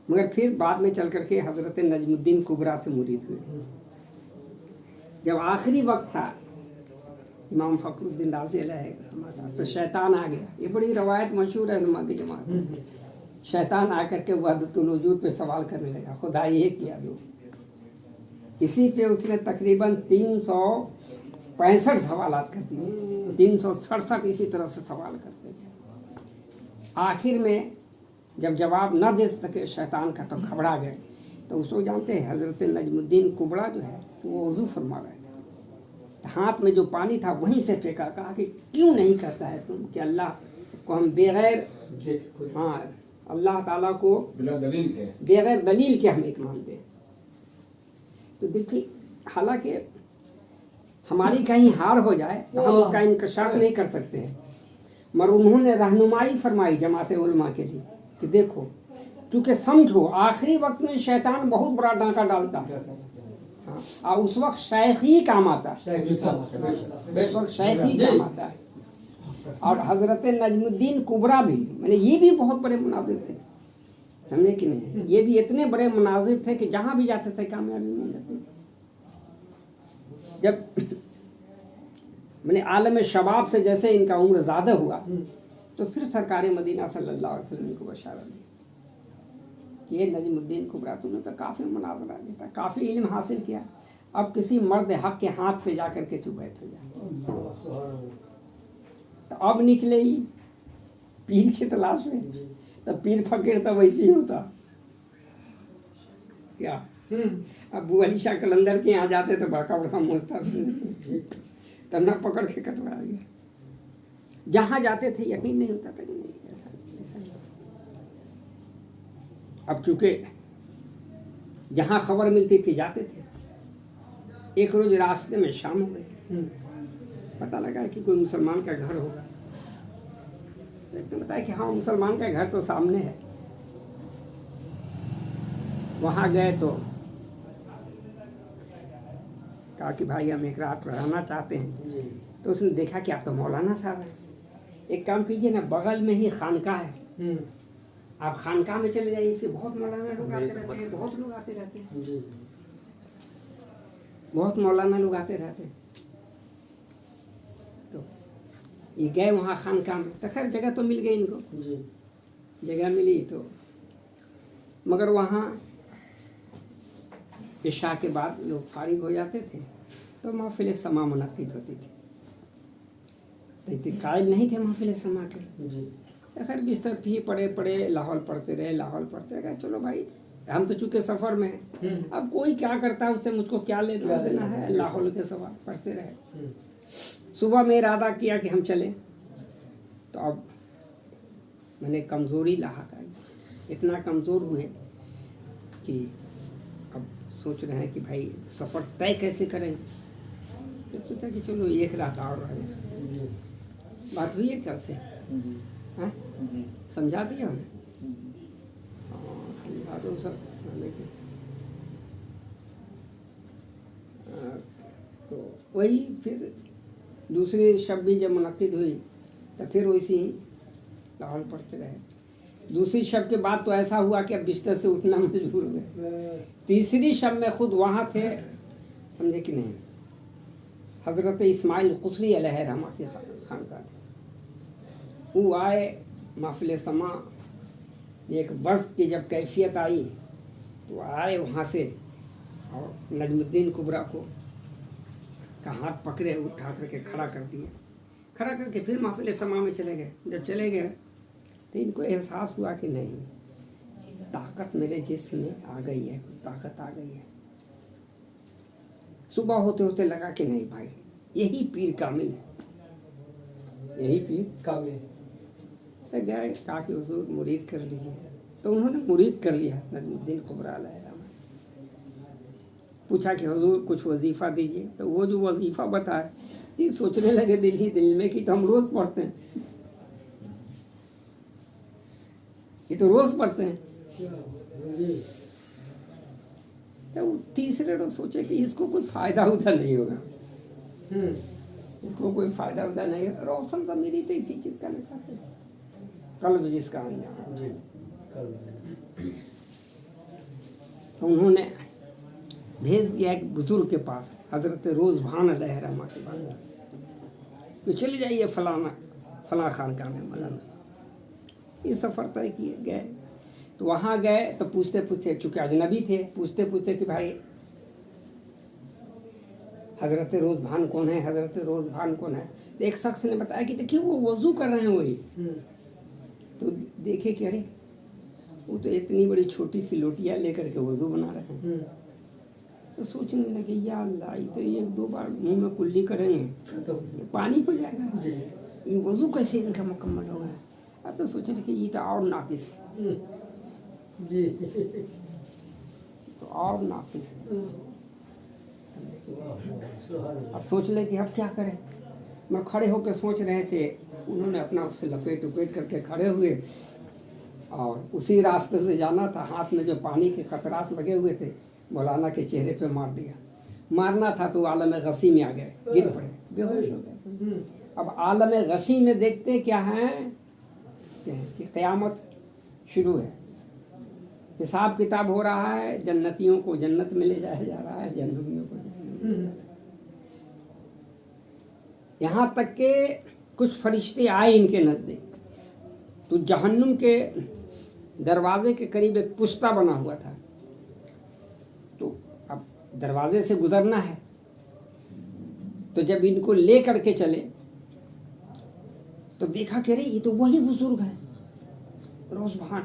मगर फिर बाद में चल करके हजरत नजमुद्दीन कुबरा से मुरीद हुए। जब आखिरी वक्त था इमाम फखरुद्दीन राज़ी अलैहि तो शैतान आ गया। ये बड़ी रवायत मशहूर है उलमा की जमात। शैतान आकर के वहदतुल वजूद पे सवाल करने लगा, खुदा ये किया दो। इसी पे उसने तकरीबन 365 सवालात कर दिए, 367 इसी तरह से सवाल करते थे। आखिर में जब जवाब न दे सके शैतान का तो घबरा गए। तो उसको जानते हैं हजरत नजमुद्दीन कुबरा जो है वो वज़ू फरमा रहे थे, हाथ में जो पानी था वहीं से फेंका। कहा कि क्यों नहीं कहता है तुम कि अल्लाह को हम बगैर अल्लाह ताला को बगैर दलील के हम एक मानते हैं। तो देखिए हालांकि हमारी कहीं हार हो जाए तो हम उसका इंकशाफ नहीं कर सकते हैं, मगर उन्होंने रहनुमाई फरमाई जमात उलमा के लिए कि देखो, क्योंकि समझो आखिरी वक्त में शैतान बहुत बड़ा डांका डालता है। हाँ, और उस वक्त शेख ही काम आता है, उस वक्त शेख ही काम आता है। और हजरत नजमुद्दीन कुबरा भी, मैंने ये भी बहुत बड़े मुनाजिर थे, समझे कि नहीं? ये भी इतने बड़े मुनाजिर थे कि जहां भी जाते थे कामयाबी मिल जाती। जब मैंने आलम शबाब से जैसे इनका उम्र ज़्यादा हुआ तो फिर सरकार मदीना सल्लल्लाहु अलैहि वसल्लम को बशारत दी कि ये नजमुद्दीन कुबरा तुमने तो काफ़ी मुनाजरा देता, काफ़ी इल्म हासिल किया, अब किसी मर्द हक के हाथ पे जा करके तू बैठ जा। तो अब निकले ही पीर की तलाश में। तो पीर फकीर तो वैसे ही होता क्या। अबू अली शाह कलंदर के यहाँ जाते तो बड़का बड़का मुस्ता तब ना पकड़ के कटवा गया। जहाँ जाते थे यकीन नहीं होता था कि नहीं ऐसा नहीं। अब चूंकि जहाँ खबर मिलती थी जाते थे। एक रोज रास्ते में शाम हो गई, पता लगा कि कोई मुसलमान का घर होगा। तो बताया कि हाँ मुसलमान का घर तो सामने है। वहाँ गए तो कहा कि भाई हम एक रात रहना चाहते हैं। तो उसने देखा कि आप तो मौलाना साहब हैं, एक काम कीजिए ना, बगल में ही खानकाह है, आप खानकाह में चले जाइए। इससे बहुत मौलाना लोग आते रहते हैं, बहुत लोग आते रहते हैं, बहुत मौलाना लोग आते रहते हैं। तो ये गए वहाँ खानकाह में, तो खैर जगह तो मिल गई इनको, जगह मिली तो, मगर वहाँ इशा के बाद लोग फारिग हो जाते थे तो महफिल समा मुनक्किद होती थी। तो इतने कायल नहीं थे महफिल समा के। तो खैर बिस्तर भी पड़े लाहौल पढ़ते रहे। चलो भाई हम तो चूंकि सफ़र में हैं, अब कोई क्या करता है उससे मुझको क्या लेना देना है, लाहौल के सवाल पढ़ते रहे। सुबह में इरादा किया कि हम चलें। तो अब मैंने कमज़ोरी लाहक आई, इतना कमज़ोर हुए कि अब सोच रहे हैं कि भाई सफ़र तय कैसे करें। तो सोचा कि चलो एक रात और रहे। बात हुई है क्या से? हाँ समझा दिया हमने, समझा दो सब। तो वही फिर दूसरी शब भी जब मुनक्किद हुई तो फिर वैसे ही लाहौल पढ़ते रहे। दूसरी शब के बाद तो ऐसा हुआ कि अब बिस्तर से उठना मजबूर हो गए। तीसरी शब में खुद वहाँ थे, समझे कि नहीं, हज़रत इस्माइल कुसरी अलैहिर्रहमा के खानका थे। वो आए महफिल समा, एक वक्त की जब कैफियत आई तो आए वहाँ से और नजमुद्दीन कुबरा को का हाथ पकड़े, उठा करके खड़ा कर दिए। खड़ा करके फिर महफिल समा में चले गए। जब चले गए तो इनको एहसास हुआ कि नहीं, ताकत मेरे जिस्म में आ गई है, कुछ ताकत आ गई है। सुबह होते होते लगा कि नहीं भाई यही पीर कामिल है, यही पीर कामिल है। तो गए कहा कि हुजूर मुरीद कर लीजिए। तो उन्होंने मुरीद कर लिया नजमुद्दीन कुबरा अलैहिर्रहमा। पूछा कि हुजूर कुछ वजीफ़ा दीजिए। तो वो जो वजीफ़ा बताया ये सोचने लगे दिल ही दिल में कि तो हम रोज़ पढ़ते हैं, ये तो रोज़ पढ़ते हैं। तो तीसरे रोज सोचे कि इसको कोई फ़ायदा उधर नहीं होगा, इसको कोई फ़ायदा उधर नहीं होगा। रोशन ज़मीरी तो इसी चीज़ का निकालते कल्ब जिसका तो उन्होंने भेज दिया एक बुजुर्ग के पास, हजरत रोज़भान अलैहिर्रहमा के पास, तो चले जाइए फलां खानकाह में मौलाना। ये सफ़र तय किए गए। तो वहाँ गए तो पूछते पूछते, चूँकि अजनबी थे, पूछते पूछते कि भाई हजरत रोज़भान कौन है, हजरत रोज़भान कौन है। तो एक शख्स ने बताया कि देखिए वो वज़ू कर रहे हैं वही। तो देखे कि अरे वो तो इतनी बड़ी छोटी सी लोटियाँ लेकर के वज़ू बना रहे हैं। तो सोचने लगे या अल्लाह, ये तो एक दो बार मुंह में कुल्ली करेंगे तो पानी हो जाएगा, ये वज़ू कैसे इनका मुकम्मल होगा। अब तो सोचे कि ये तो और नाकिस है जी, तो और नाकिस है। अब सोच ले कि अब क्या करें। मैं खड़े होकर सोच रहे थे, उन्होंने अपना उससे लपेट उपेट करके खड़े हुए और उसी रास्ते से जाना था। हाथ में जो पानी के कतरात लगे हुए थे, मौलाना के चेहरे पे मार दिया। मारना था तो आलम गसी में आ गए, गिर पड़े, बेहोश हो गए। अब आलम गसी में देखते क्या है कि क़यामत शुरू है, हिसाब किताब हो रहा है, जन्नतियों को जन्नत में ले जाया जा रहा है, जहन्नमियों को जहन्नम। यहाँ तक के कुछ फरिश्ते आए इनके नज़दीक, तो जहन्नुम के दरवाजे के करीब एक पुश्ता बना हुआ था। तो अब दरवाजे से गुजरना है, तो जब इनको ले करके चले तो देखा कि अरे ये तो वही बुजुर्ग है रोज़भान।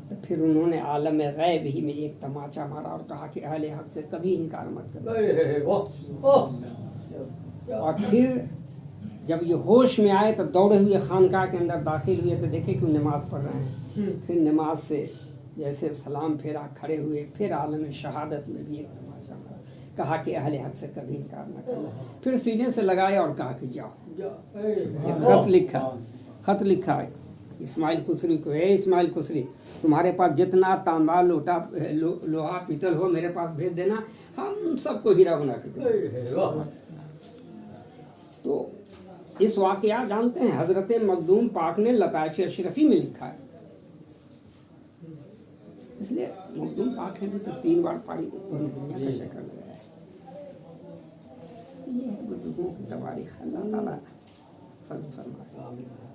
तो फिर उन्होंने आलम गैब ही में एक तमाचा मारा और कहा कि अहले हक से कभी इनकार मत करो। और फिर जब ये होश में आए तो दौड़े हुए खानकाह के अंदर दाखिल हुए तो देखे कि नमाज पढ़ रहे हैं। फिर नमाज से जैसे सलाम फेरा, खड़े हुए, फिर आलम शहादत में भी एक तमाचा मारा, कहा कि अहले हक से कभी इनकार न करना। फिर सीने से लगाए और कहा कि जाओ। खत लिखा इस्माइल खुसरी को, हे इस्माइल खुसरी, तुम्हारे पास जितना तांबा लोटा लोहा पीतल हो मेरे पास भेज देना, हम सबको हीरा बना के देंगे। तो इस वाकया जानते हैं, हजरत मखदूम पाक ने लताइफ अशरफी में लिखा है। इसलिए मखदूम पाक ने भी तो 3 बार पढ़ी, पूरी दुनिया का शक्ल लगाया है। ये है बुजुर्गों की तवारीख। अल्लाह ताला फजल फरमाए।